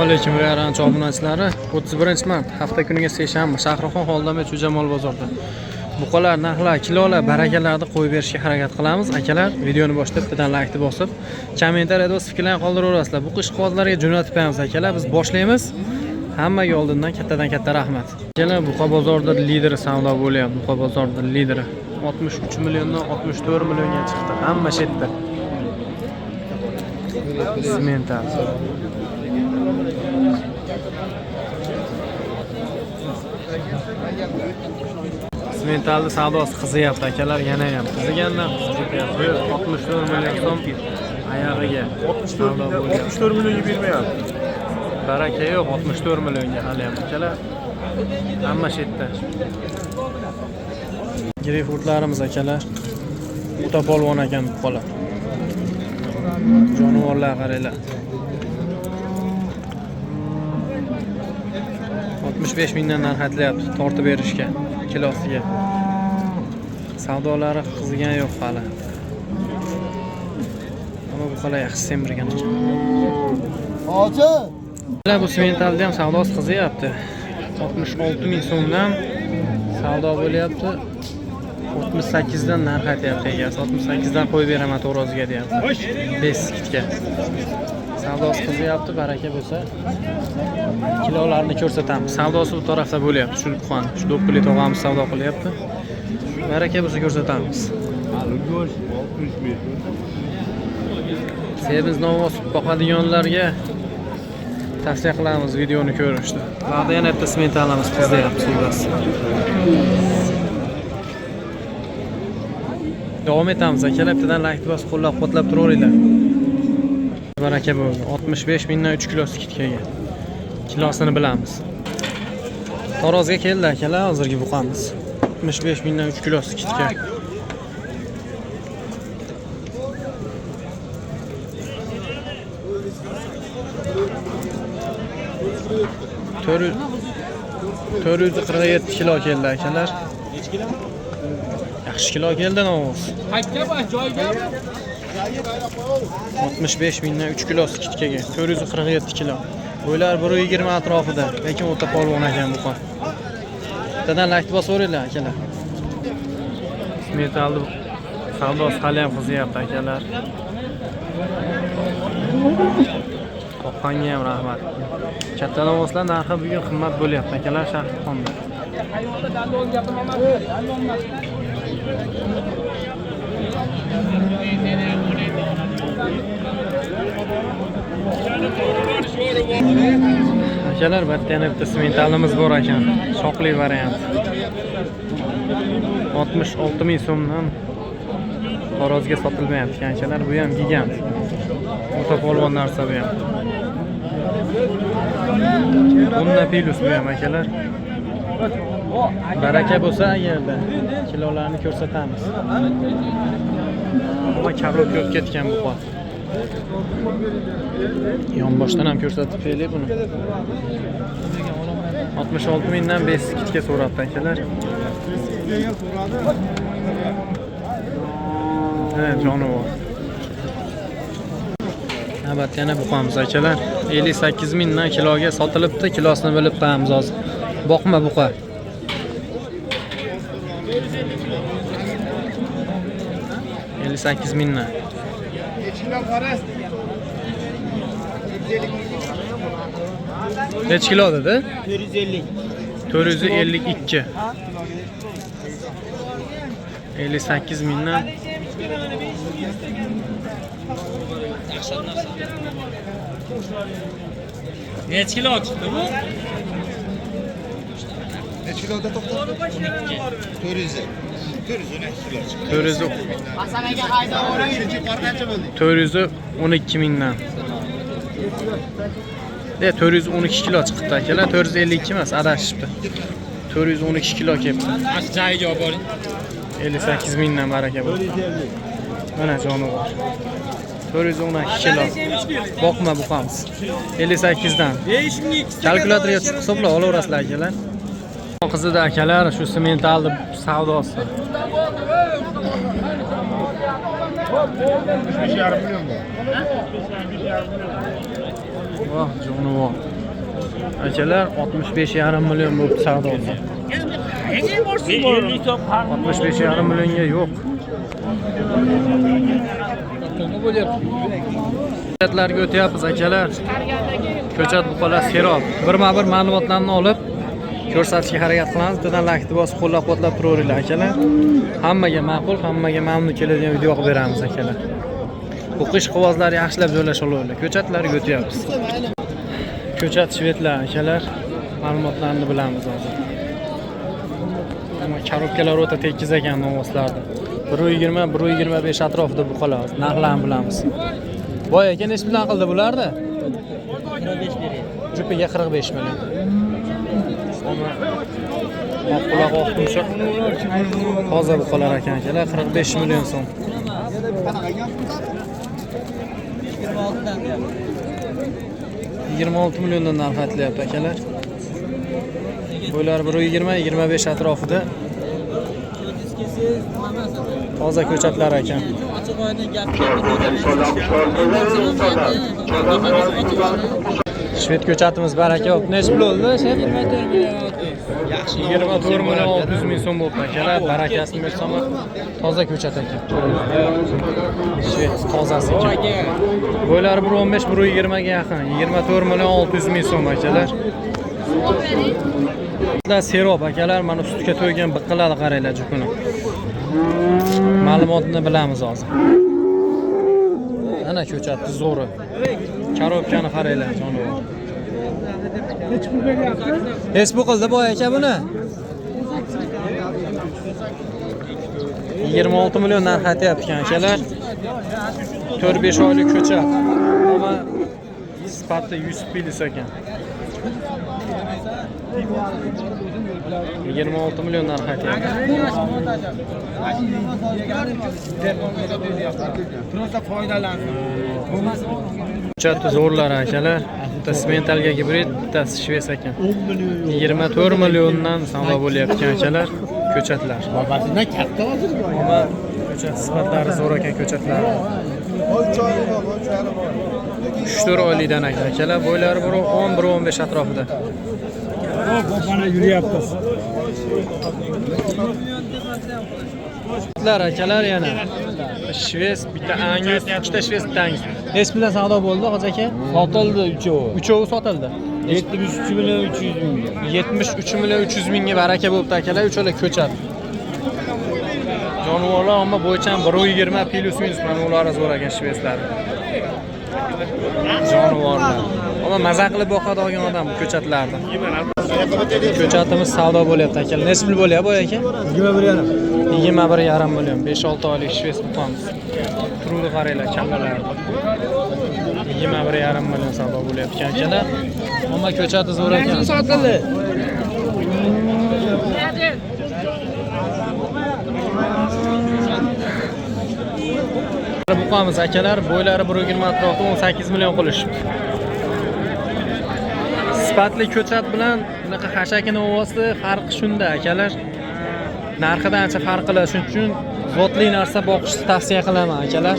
Assalomu alaykum ranch obunachilari. 31-mart hafta kuniga seshanba Shahrixon Xoldame Cho'jamol bozorida buqalar, narxlar, kilolar, barakalarni qo'yib berishga harakat qilamiz. Akalar, videoni boshlab bittadan like bosib, kommentariyada o'z fikrlaringizni qoldiraverasizlar. Bu qish qozlariga jo'natib qo'yamiz akalar. Biz boshlaymiz. Hammaga oldindan kattadan katta rahmat. Akalar, buqa bozorida lideri savdo bo'lyapti. Buqa bozorida lideri 63 milliondan 64 millionga chiqdi. Hamma shetda. Simental. Simentalni savdosi qizyapti akalar, yana ham qizigandan ketyapti. 64 million so'm oyog'iga 64 millionga bermayapti. Baraka yo'q, 64 millionga hali ham akalar. Hamma shetda. Greyfurtlarimiz akalar. O'ta polvon ekan buqalar. Jonivorlar qaranglar. 65 mingdan narx aytilyapti tortib berishga, kilosiga. Savdolari qizigan yo'q hali. Ammo buqalar yaxshi semirgan ekan. Hoji! Bu simentalda ham savdosi qizyapti. 66 ming so'mdan savdo bo'lyapti. 68 dan narx aytyapti egasi. 68 dan qo'yib beraman to'g'riga deyapti. Beskitga. Savdosi qizyapti, baraka bo'lsa kilolarni ko'rsatamiz. Savdosi bu tarafda bo'lyapti. Shu buqani, shu do'ppili tog'amiz savdo qilyapti. Baraka bo'lsa ko'rsatamiz. Sevimiz novoz boqadiganlarga tavsiya qilamiz videoni ko'rishni. Vaqtda yana bitta simentalamiz qizyapti savdosi. Davom etamiz akalar, bittadan like bosib qo'llab-quvvatlab turaveringlar. Baraka bo'ldi. 65 mingdan 3 kilo skitkaga. Kilosini bilamiz. Tarozga keldi akalar, hozirgi buqamiz. 65 mingdan 3 kilo skitka. To'rt 47 kilo keldi akalar. Nech kilo? Yaxshi kilo keldi novoz. Qaytga bas, joyga. 65 mingdan 3 kilo skitkaga. 447 kilo. Bo'ylar 120 atrofida, lekin o'ta polvon ekan buqa. Bittadan like bosaveringlar akalar. Metalli savdosi hali ham qizyapti akalar. Qoqqanga ham rahmat. Katta novoslar narxi bugun qimmat bo'lyapti akalar Shahrixonda. Akalar, bitta yana bitta simentalimiz bor ekan. Shoqli variant. 66 ming so'mdan Tarozga sotilmayapti akalar. Bu ham gigant. O'ta polvon narsa bu ham. Bunda pilus bu ham akalar. Baraka bo'lsa agarda kilolarni ko'rsatamiz. Ammo kabrok ko'p ketgan buqa. Yonboshdan ham ko'rsatib qo'yaylik buni. 66 mingdan beskitga so'rabdi akalar. Jonivor. Navbat yana buqamiz akalar. 58 mingdan kiloga sotilibdi. Kilosini bilib qo'yamiz hozir. Boqma buqa. $58 mingdan. Neç kilo dedi? 450. 452. 58 mingdan. Neç kilo çıktı bu? Neç kiloda topladı? 400. 412 mingdan. 412 kilo chiqdi akalar. 452 emas, adashibdi. 412 kilo kelibdi. Joyiga olib boring. 58 mingdan baraka bo'ldi. Mana jonivor. 412 kilo. Boqma buqamiz. 58 dan. Kalkulyatorga tushib hisoblab olaverasizlar akalar. Qizida akalar, shu simentalni savdosi. 5,5 million. Vah, jonivor. Akalar 65,5 million bo'lib savdosi. 65,5 millionga yo'q. Ko'chatlarga o'tyapmiz akalar. Ko'chat buqalar serob. Birma-bir ma'lumotlarni olib ko'rsatishga harakat qilamiz. Bittadan laykni bosib qo'llab-quvvatlab turaveringlar akalar. Hammaga ma'qul, hammaga mamnun keladigan video qilib beramiz akalar. O'qish quvozlari yaxshilab joylasha olinglar. Ko'chatlarga o'tyapmiz. Ko'chat shvedlar akalar. Ma'lumotlarni bilamiz hozir. Ammo korobkalar o'ta tekis ekan novvoslarda. 120, 125 atrofida buqalar. Narxlarni bilamiz. Boy aka necha bilan qildi bularni? 45 beri. Jupiga 45 million. Quloq oqtumcha. Toza buqalar ekan akalar, 45 million so'm. 26 milliondan narx aytilyapti akalar. Bo'ylar 120-25 atrofida. Toza ko'chatlar ekan. Shved ko'chatimiz baraka olib. Nech pul bo'ldi? 24 million 600 ming so'm bo'ldi akalar. Barakasini bersam, toza ko'chat ekan. Shved tozasi ekan. Bo'ylari 115-120 ga yaqin. 24 million 600 ming so'm akalar. Serob akalar, mana sutga to'ygan biqiladi qaranglar jukuni. Ma'lumotni bilamiz hozir. Ana ko'chatni zo'ri. Korobkani qaranglar jonivor. Hech bu qildi boy aka buni. 26 million narx aytyapti akalar. 4-5 oylik ko'chat. Ammo sifatli 100 pilis ekan. 26 million narx aytyapti. Tursa foydalansin. Ko'chatni zo'rlar akalar. Bittasi mentalga gibrid, bittasi shves ekan. 24 milliondan savdo bo'lyapti akalar. Ko'chatlar. Babasidan katta hozir. Ammo ko'chat sifatlari zo'r ekan ko'chatlar. 3-4 oylikdan akalar. Bo'ylari 10-15 atrofida. Bana yuriyapmiz. Ko'chatlar akalar yana. Shves, bitta Angus, ikkita shves tangi. Nech bilan savdo bo'ldi hozir aka? Sotildi uchovi. Uchovi sotildi. 73 million 300 ming. 73 million 300 mingga baraka bo'libdi akalar, uchola ko'chat. Jonivorlar hamma bo'yicha 120 plus minus mana ular zo'r ekan shveslar. Jonivorlar. Ammo maza qilib boqadigan odam bu ko'chatlarni. Ko'chatimiz savdo bo'lyapti akalar. Nech pul bo'lyapti boy aka? 21,5 million. 5-6 oylik shves buqamiz. Turuvni qaranglar, kallalarni. 21,5 million savdo bo'lyapti akalar. Ammo ko'chati zo'r ekan. Sotildi. Buqamiz akalar, bo'ylari 120 atrofida 18 million qilishibdi. Sifatli ko'chat bilan bunaqa hashakini ovozda farqi shunda akalar. Narxidan ancha farq qiladi, shuning uchun zotli narsa boqishni tavsiya qilaman akalar.